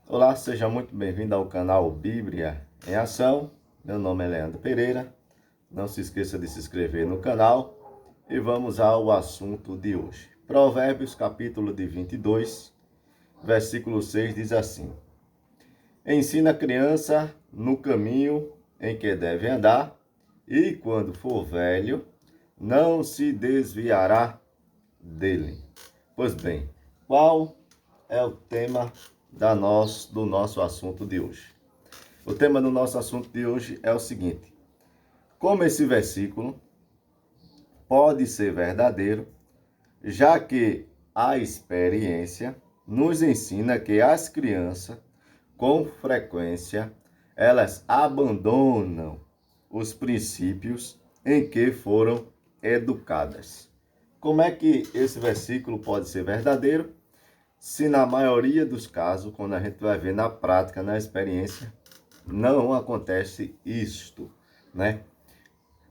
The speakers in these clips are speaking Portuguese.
Olá, seja muito bem-vindo ao canal Bíblia em Ação. Meu nome é Leandro Pereira. Não se esqueça de se inscrever no canal e vamos ao assunto de hoje. Provérbios, capítulo de 22, versículo 6 diz assim: Ensina a criança no caminho em que deve andar, e quando for velho, não se desviará dele. Pois bem, qual é o tema do nosso assunto de hoje? O tema do nosso assunto de hoje é o seguinte: como esse versículo pode ser verdadeiro, já que a experiência nos ensina que as crianças, com frequência, elas abandonam os princípios em que foram educadas. Como é que esse versículo pode ser verdadeiro? Se na maioria dos casos, quando a gente vai ver na prática, na experiência, não acontece isto, né?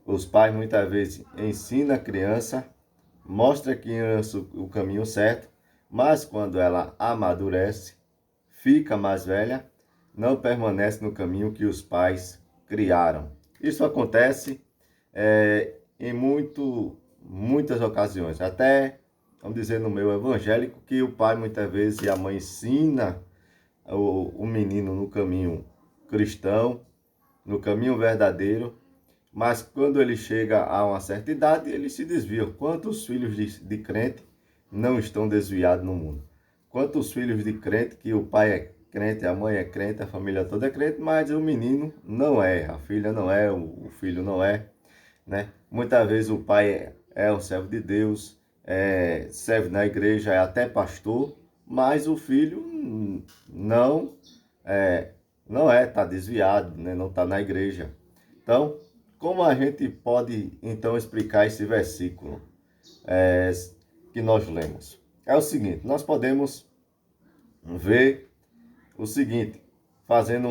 Os pais muitas vezes ensinam a criança, mostra a criança o caminho certo, mas quando ela amadurece, fica mais velha, não permanece no caminho que os pais criaram. Isso acontece em muitas ocasiões, até, vamos dizer, no meio evangélico, que o pai muitas vezes e a mãe ensina o menino no caminho cristão, no caminho verdadeiro, mas quando ele chega a uma certa idade, ele se desvia. Quantos filhos de crente não estão desviados no mundo? Quantos filhos de crente que o pai é crente, a mãe é crente, a família toda é crente, mas o menino não é, a filha não é, o filho não é, né? Muitas vezes o pai é um servo de Deus, serve na igreja, é até pastor, mas o filho não é, está desviado, né? Não está na igreja. Então, como a gente pode então explicar esse versículo é, que nós lemos? É o seguinte: nós podemos ver o seguinte, fazendo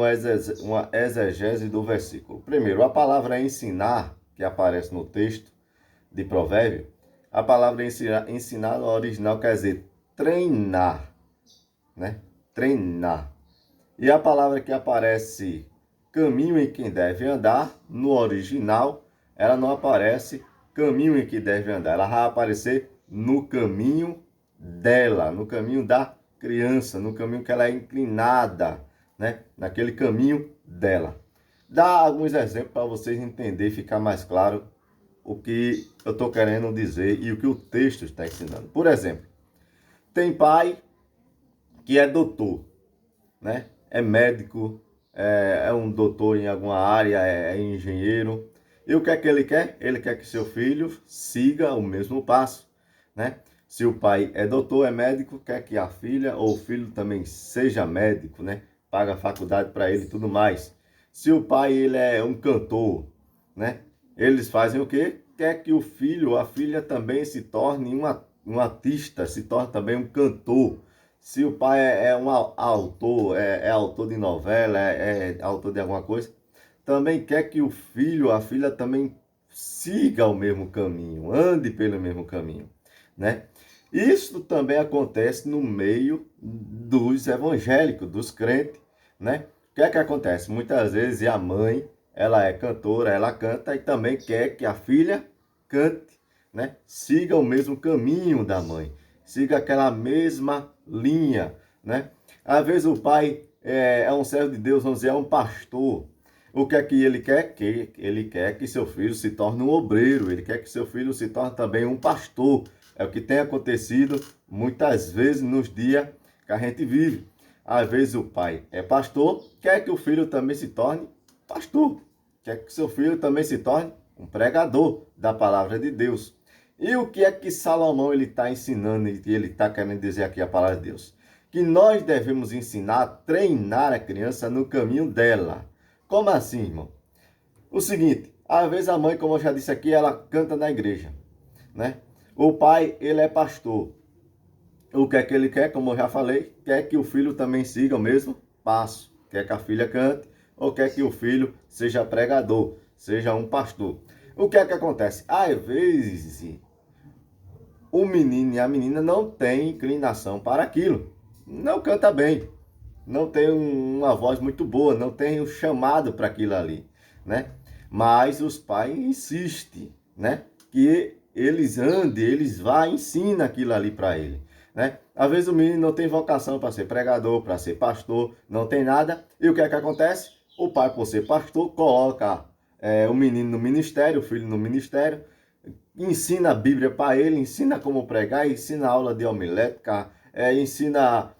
uma exegese do versículo. Primeiro, a palavra ensinar, que aparece no texto de Provérbio, a palavra ensinar no original quer dizer treinar, né? Treinar. E a palavra que aparece caminho em que deve andar, no original, ela não aparece caminho em que deve andar. Ela vai aparecer no caminho dela, no caminho da criança, no caminho que ela é inclinada, né? Naquele caminho dela. Dá alguns exemplos para vocês entenderem, ficar mais claro o que eu estou querendo dizer e o que o texto está ensinando. Por exemplo, tem pai que é doutor, né? É médico, é um doutor em alguma área, é engenheiro. E o que é que ele quer? Ele quer que seu filho siga o mesmo passo, né? Se o pai é doutor, é médico, quer que a filha ou o filho também seja médico, né? Paga a faculdade para ele e tudo mais. Se o pai ele é um cantor, né? Eles fazem o quê? Quer que o filho ou a filha também se torne um artista, se torne também um cantor. Se o pai é um autor, é autor de novela, é autor de alguma coisa, também quer que o filho, a filha também siga o mesmo caminho, ande pelo mesmo caminho, né? Isso também acontece no meio dos evangélicos, dos crentes, né? O que é que acontece? Muitas vezes a mãe, ela é cantora, ela canta e também quer que a filha cante, né? Siga o mesmo caminho da mãe, siga aquela mesma linha, né? Às vezes o pai é um servo de Deus, vamos dizer, é um pastor. O que é que ele quer? Que ele quer que seu filho se torne um obreiro, ele quer que seu filho se torne também um pastor. É o que tem acontecido muitas vezes nos dias que a gente vive. Às vezes o pai é pastor, quer que o filho também se torne pastor. Quer que seu filho também se torne um pregador da palavra de Deus. E o que é que Salomão ele está ensinando e ele está querendo dizer aqui a palavra de Deus? Que nós devemos ensinar, treinar a criança no caminho dela. Como assim, irmão? O seguinte, às vezes a mãe, como eu já disse aqui, ela canta na igreja, né? O pai, ele é pastor. O que é que ele quer? Como eu já falei, quer que o filho também siga o mesmo passo. Quer que a filha cante ou quer que o filho seja pregador, seja um pastor. O que é que acontece? Às vezes, o menino e a menina não têm inclinação para aquilo. Não canta bem. não tem uma voz muito boa, não tem um chamado para aquilo ali, né? Mas os pais insistem, né? Que eles andem, eles vá, ensina aquilo ali para ele, né? Às vezes o menino não tem vocação para ser pregador, para ser pastor, não tem nada. E o que é que acontece? O pai, por ser pastor, coloca o menino no ministério, o filho no ministério, ensina a Bíblia para ele, ensina como pregar, ensina aula de homilética, ensina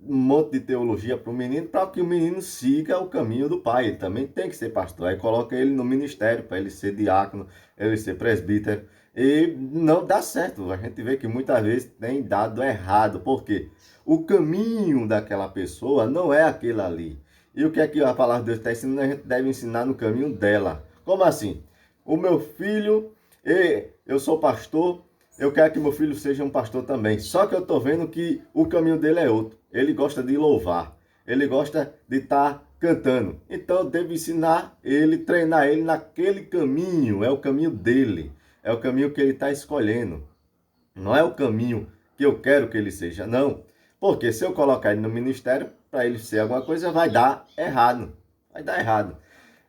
um monte de teologia para o menino, para que o menino siga o caminho do pai. Ele também tem que ser pastor. Aí coloca ele no ministério, para ele ser diácono, ele ser presbítero. E não dá certo. A gente vê que muitas vezes tem dado errado. Por quê? O caminho daquela pessoa não é aquele ali. E o que é que a palavra de Deus está ensinando? A gente deve ensinar no caminho dela. Como assim? O meu filho, eu sou pastor, eu quero que meu filho seja um pastor também. Só que eu estou vendo que o caminho dele é outro. Ele gosta de louvar. Ele gosta de estar cantando. Então eu devo ensinar ele, treinar ele naquele caminho. É o caminho dele. É o caminho que ele está escolhendo. Não é o caminho que eu quero que ele seja, não. Porque se eu colocar ele no ministério, para ele ser alguma coisa, vai dar errado. Vai dar errado.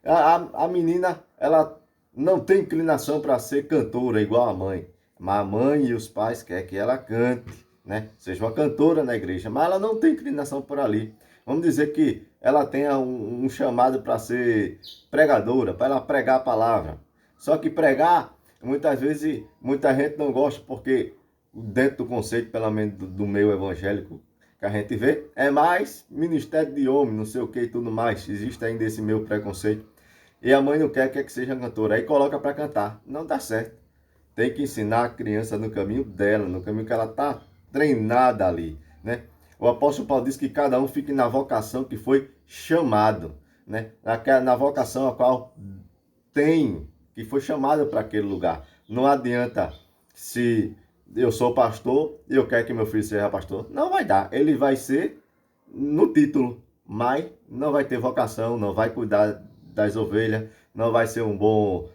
A menina, ela não tem inclinação para ser cantora igual a mãe. Mas a mãe e os pais querem que ela cante, né? Seja uma cantora na igreja. Mas ela não tem inclinação por ali. Vamos dizer que ela tenha um chamado para ser pregadora, para ela pregar a palavra. Só que pregar, muitas vezes, muita gente não gosta, porque dentro do conceito, pelo menos do meio evangélico, que a gente vê, é mais ministério de homem, não sei o que e tudo mais. Existe ainda esse meu preconceito. E a mãe não quer que seja cantora. Aí coloca para cantar. Não dá certo. Tem que ensinar a criança no caminho dela, no caminho que ela está treinada ali, né? O apóstolo Paulo diz que cada um fique na vocação que foi chamado, né? Na vocação a qual tem, que foi chamado para aquele lugar. Não adianta se eu sou pastor e eu quero que meu filho seja pastor. Não vai dar. Ele vai ser no título, mas não vai ter vocação, não vai cuidar das ovelhas, não vai ser um bom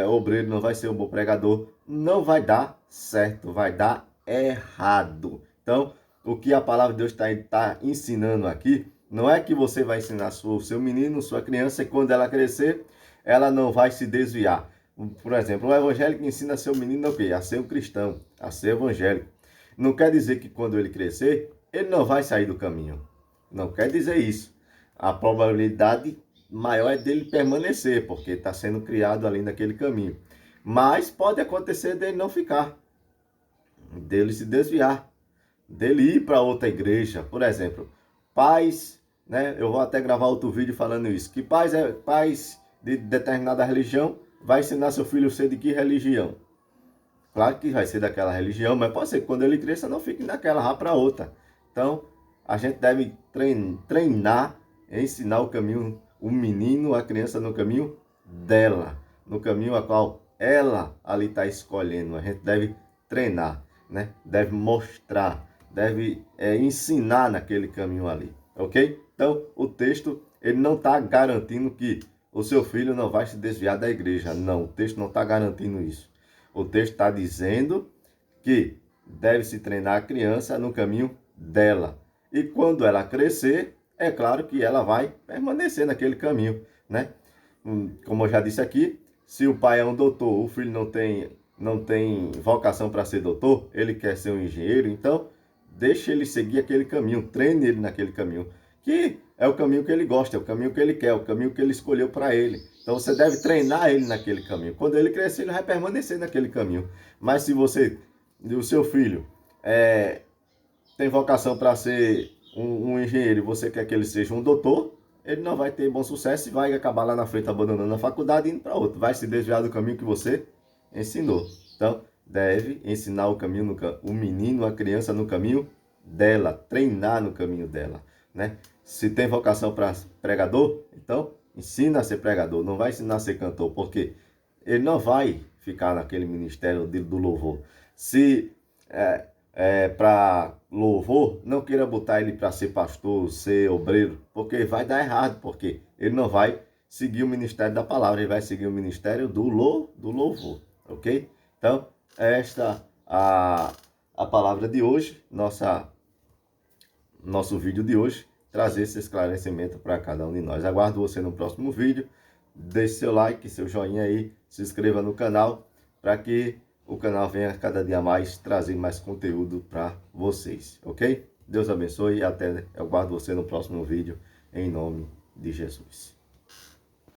obreiro, não vai ser um bom pregador. Não vai dar certo, vai dar errado. Então, o que a palavra de Deus está ensinando aqui, não é que você vai ensinar o seu menino, sua criança, e quando ela crescer, ela não vai se desviar. Por exemplo, um evangélico ensina seu menino o quê? A ser um cristão, a ser evangélico. Não quer dizer que quando ele crescer, ele não vai sair do caminho. Não quer dizer isso. A probabilidade maior é dele permanecer, porque está sendo criado ali naquele caminho. Mas pode acontecer dele não ficar, dele se desviar, dele ir para outra igreja. Por exemplo, pais, né? Eu vou até gravar outro vídeo falando isso. Que pais de determinada religião vai ensinar seu filho a ser de que religião? Claro que vai ser daquela religião, mas pode ser que quando ele cresça não fique naquela, vá para outra. Então, a gente deve treinar, ensinar o caminho, o menino, a criança no caminho dela, no caminho a qual ela ali está escolhendo. A gente deve treinar, né? Deve mostrar, deve ensinar naquele caminho ali, ok? Então, o texto, ele não está garantindo que o seu filho não vai se desviar da igreja. Não, o texto não está garantindo isso. O texto está dizendo que deve se treinar a criança no caminho dela. E quando ela crescer, é claro que ela vai permanecer naquele caminho, né? Como eu já disse aqui, se o pai é um doutor, o filho não tem vocação para ser doutor, ele quer ser um engenheiro, então deixe ele seguir aquele caminho, treine ele naquele caminho, que é o caminho que ele gosta, é o caminho que ele quer, é o caminho que ele escolheu para ele. Então você deve treinar ele naquele caminho. Quando ele crescer, ele vai permanecer naquele caminho. Mas se o seu filho tem vocação para ser um engenheiro e você quer que ele seja um doutor, ele não vai ter bom sucesso e vai acabar lá na frente abandonando a faculdade e indo para outro. Vai se desviar do caminho que você ensinou. Então, deve ensinar o caminho, o menino, a criança no caminho dela, treinar no caminho dela, né? Se tem vocação para pregador, então ensina a ser pregador, não vai ensinar a ser cantor, porque ele não vai ficar naquele ministério do louvor. Se para louvor, não queira botar ele para ser pastor, ser obreiro, porque vai dar errado, porque ele não vai seguir o ministério da palavra, ele vai seguir o ministério do louvor, ok? Então, esta a palavra de hoje, nosso vídeo de hoje. trazer esse esclarecimento para cada um de nós. Aguardo você no próximo vídeo. Deixe seu like, seu joinha aí, se inscreva no canal para que o canal venha cada dia mais trazer mais conteúdo para vocês, ok? Deus abençoe e até eu aguardo você no próximo vídeo, em nome de Jesus.